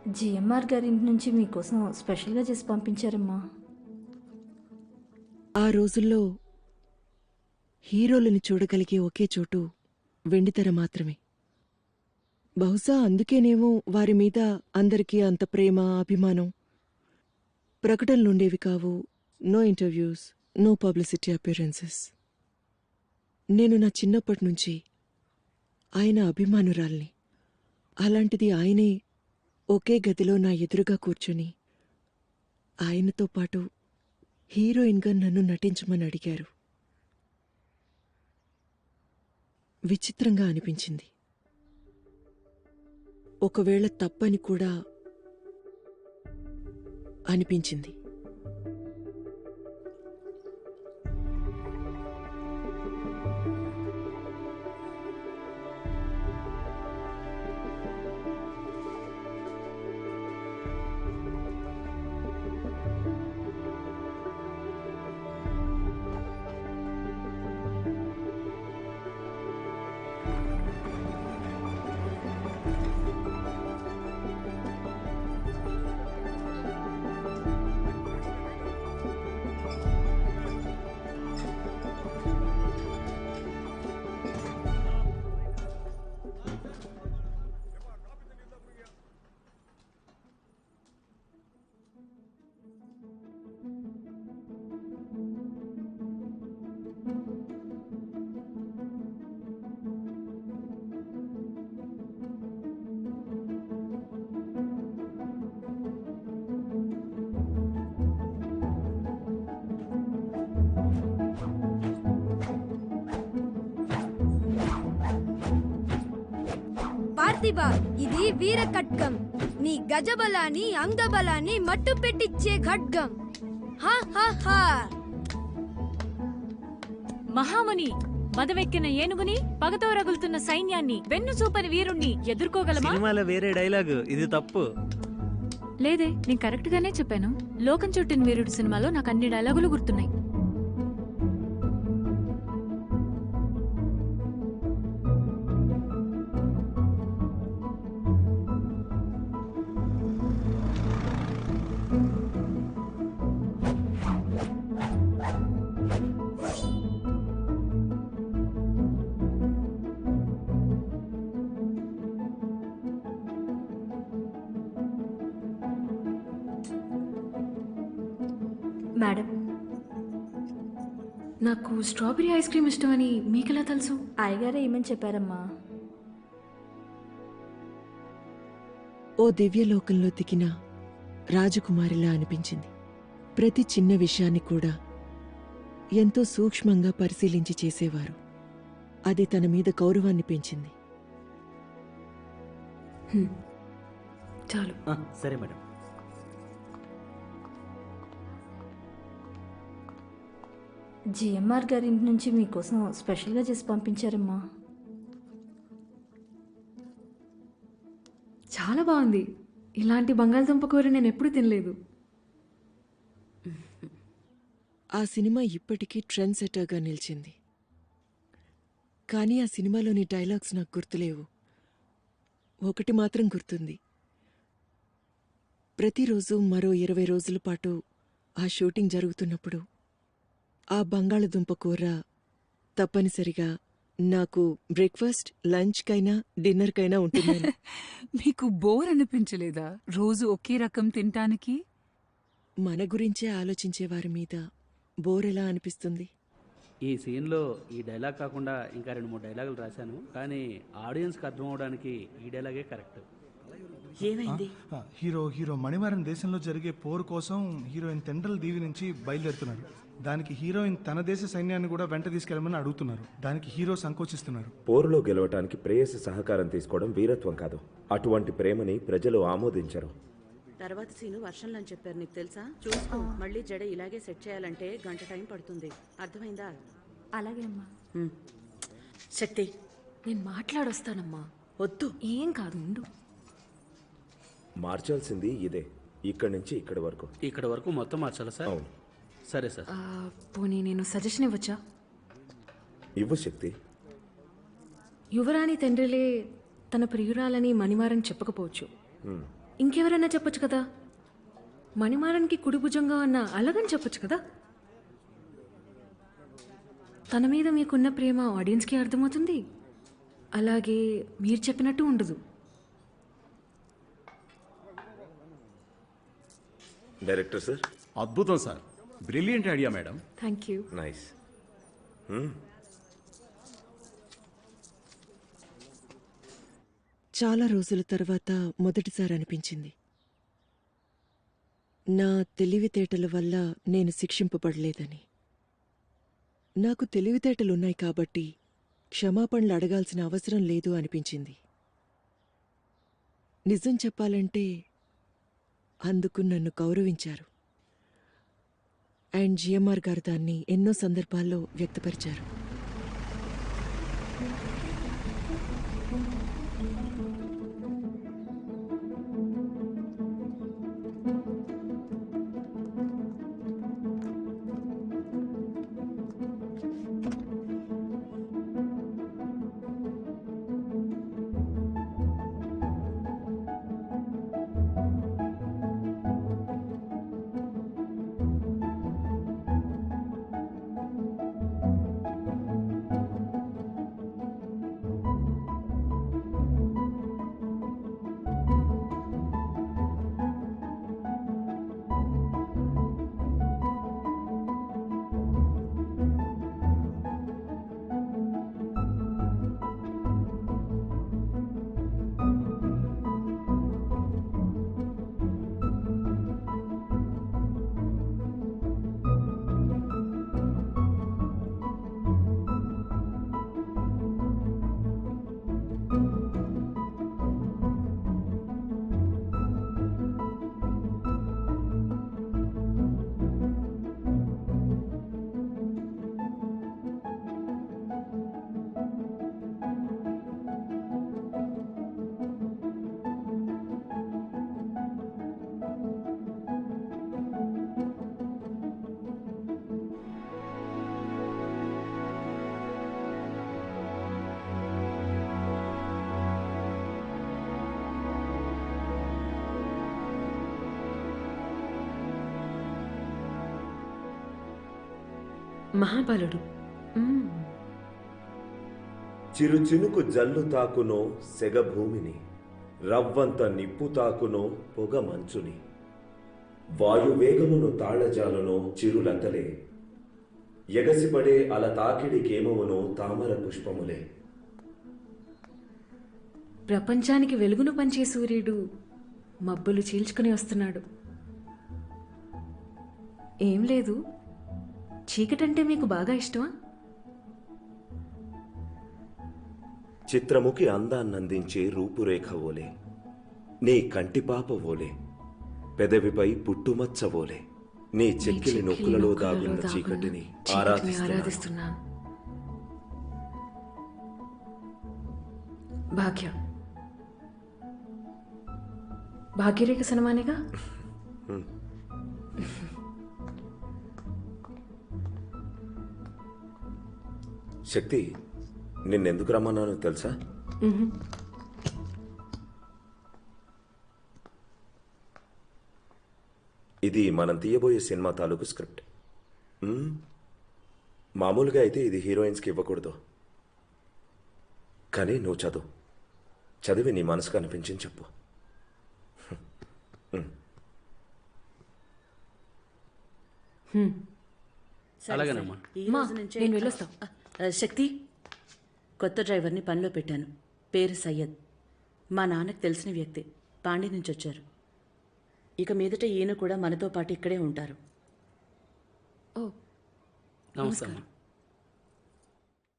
GMR గారి ఇంటి నుంచి మీకోసం స్పెషల్గా చేసి పంపించారమ్మా. ఆ రోజుల్లో హీరోలని చూడగలిగే ఒకే చోటు వెండితెర మాత్రమే. బహుశా అందుకేనేమో వారి మీద అందరికీ అంత ప్రేమ, అభిమానం. ప్రకటనలుండేవి కావు. No interviews, no publicity appearances. నేను నా చిన్నప్పటినుంచి ఆయన అభిమానురాల్ని. అలాంటిది ఆయనే ఒకే గదిలో నా ఎదురుగా కూర్చుని ఆయనతో పాటు హీరోయిన్గా నన్ను నటించమని అడిగారు. విచిత్రంగా అనిపించింది. ఒకవేళ తప్పని కూడా అనిపించింది. పార్థివ, ఇది వీర ఖడ్గం. నీ గజబలాన్ని, అంగబలాన్ని మట్టు పెట్టిచ్చే ఖడ్గం. హా హా హా. మహాముని మదవెక్కిన ఏనుగుని, పగతో రగులుతున్న సైన్యాన్ని, వెన్ను చూపని వీరుణ్ణి ఎదుర్కోగలమా? సినిమాలో వేరే డైలాగు, ఇది తప్పు. లేదే, నేను కరెక్ట్ గానే చెప్పాను. లోకం చుట్టిన వీరుడు సినిమాలో నాకు అన్ని డైలాగులు గుర్తున్నాయి. మేడం, నాకు స్ట్రాబెరీ ఐస్ క్రీమ్ ఇష్టమని మీకెలా తెలుసు? అయ్యగారే ఏమని చెప్పారమ్మా. ఓ దివ్యలోకంలో దిగిన రాజకుమారిలా అనిపించింది. ప్రతి చిన్న విషయాన్ని కూడా ఎంతో సూక్ష్మంగా పరిశీలించి చేసేవారు. అది తన మీద గౌరవాన్ని పెంచింది. చాలు. సరే మేడం. జిఎంఆర్ గారి ఇంటి నుంచి మీకోసం స్పెషల్గా చేసి పంపించారమ్మా. చాలా బాగుంది. ఇలాంటి బంగాళదుంప కూర నేను ఎప్పుడూ తినలేదు. ఆ సినిమా ఇప్పటికీ ట్రెండ్ సెట్టర్గా నిలిచింది. కానీ ఆ సినిమాలోని డైలాగ్స్ నాకు గుర్తులేవు. ఒకటి మాత్రం గుర్తుంది. ప్రతిరోజు మరో 20 రోజుల పాటు ఆ షూటింగ్ జరుగుతున్నప్పుడు ఆ బంగాళదుంప కూర తప్పనిసరిగా నాకు బ్రేక్ఫాస్ట్, లంచ్కైనా డిన్నర్కైనా ఉంటుంది. మీకు బోర్ అనిపించలేదా రోజు ఒకే రకం తినటానికి? మన గురించే ఆలోచించే వారి మీద బోర్ ఎలా అనిపిస్తుంది? ఈ సీన్లో ఈ డైలాగ్ కాకుండా ఇంకా 2-3 డైలాగులు రాశాను, కానీ ఆడియన్స్కి అర్థం అవడానికి ఈ డైలాగే కరెక్ట్. ఏమైంది? హీరో మణివారం దేశంలో జరిగే పోరు కోసం హీరోయిన్ తెండ్రల్ దీవి నుంచి బయలుదేరుతున్నారు. దానికి హీరోయిన్ తన దేశ సైన్యాన్ని కూడా వెంట తీసుకెళ్లమని అడుగుతున్నారు. దానికి హీరో సంకోచిస్తున్నారు. పోరులో గెలవటానికి ప్రేయసి సహకారం తీసుకోవడం వీరత్వం కాదు. అటువంటి ప్రేమని ప్రజలు ఆమోదించరు. తర్వాత సీను వర్షంలో అని చెప్పారు, నీకు తెలుసా? చూసుకో, మళ్ళీ జడ ఇలాగే సెట్ చేయాలంటే గంట టైం పడుతుంది. అర్థమైందా? అలాగే అమ్మా. శక్తి, నేను మాట్లాడొస్తానమ్మా. వద్దు. ఏం కాదు, ఉండు. మార్చాల్సింది ఇదే, ఇక్కడి నుంచి ఇక్కడి వరకు. ఇక్కడ వరకు మొత్తం మార్చాలా సార్? అవును. సరే సార్. పోనీ నేను సజెషన్ ఇవ్వచ్చా? ఇవ్వు శక్తి. యువరాణి తండ్రిలే తన ప్రియురాలని మణివారం చెప్పకపోవచ్చు. ఇంకెవరైనా చెప్పొచ్చు కదా. మణిమారన్కి కుడి భుజంగా ఉన్న అలగని చెప్పొచ్చు కదా. తన మీద మీకున్న ప్రేమ ఆడియన్స్కి అర్థమవుతుంది, అలాగే మీరు చెప్పినట్టు ఉండదు. Director sir. అద్భుతం sir, brilliant idea madam. Thank you. Nice. చాలా రోజుల తర్వాత మొదటిసారి అనిపించింది, నా తెలివితేటల వల్ల నేను శిక్షింపబడలేదని. నాకు తెలివితేటలున్నాయి కాబట్టి క్షమాపణలు అడగాల్సిన అవసరం లేదు అనిపించింది. నిజం చెప్పాలంటే అందుకు నన్ను గౌరవించారు. అండ్ జిఎంఆర్ గారు దాన్ని ఎన్నో సందర్భాల్లో వ్యక్తపరిచారు. మహాబలుడు. చిరు చినుకు జల్లు తాకునో సెగ భూమిని, రవ్వంత నిప్పు తాకునో పొగ మంచుని, వాయువేగమును తాళజాలునో చిరులతలే, ఎగసిపడే అల తాకిడికేమవునో తామర పుష్పములే. ప్రపంచానికి వెలుగును పంచే సూర్యుడు మబ్బులు చీల్చుకుని వస్తున్నాడు. ఏం లేదు, చీకటంటే మీకు బాగా ఇష్టమా? చిత్రముకి అందాన్నందించే రూపురేఖ ఓలే, నీ కంటిపాప ఓలే, పెదవిపై పుట్టుమచ్చ ఓలే, నీ చెక్కిలి నొక్కులలో దాగున్న చీకటిని ఆరాధిస్తున్నాను. భాగ్య, భాగ్యరేఖ సనమానేగా. శక్తి, నిన్నెందుకు రమ్మన్నానో తెలుసా? ఇది మనం తీయబోయే సినిమా తాలూకు స్క్రిప్ట్. మామూలుగా అయితే ఇది హీరోయిన్స్కి ఇవ్వకూడదు, కానీ నువ్వు చదివి నీ మనసుకు అనిపించింది చెప్పు. అలాగేనమ్మా. ఈ రోజు నుంచే నేను వెళ్ళొస్తా. శక్తి, కొత్త డ్రైవర్ని పనిలో పెట్టాను. పేరు సయ్యద్. మా నాన్నకు తెలిసిన వ్యక్తి. పాండి నుంచి వచ్చారు. ఇక మీదట ఈయన కూడా మనతో పాటు ఇక్కడే ఉంటారు. నమస్కారం.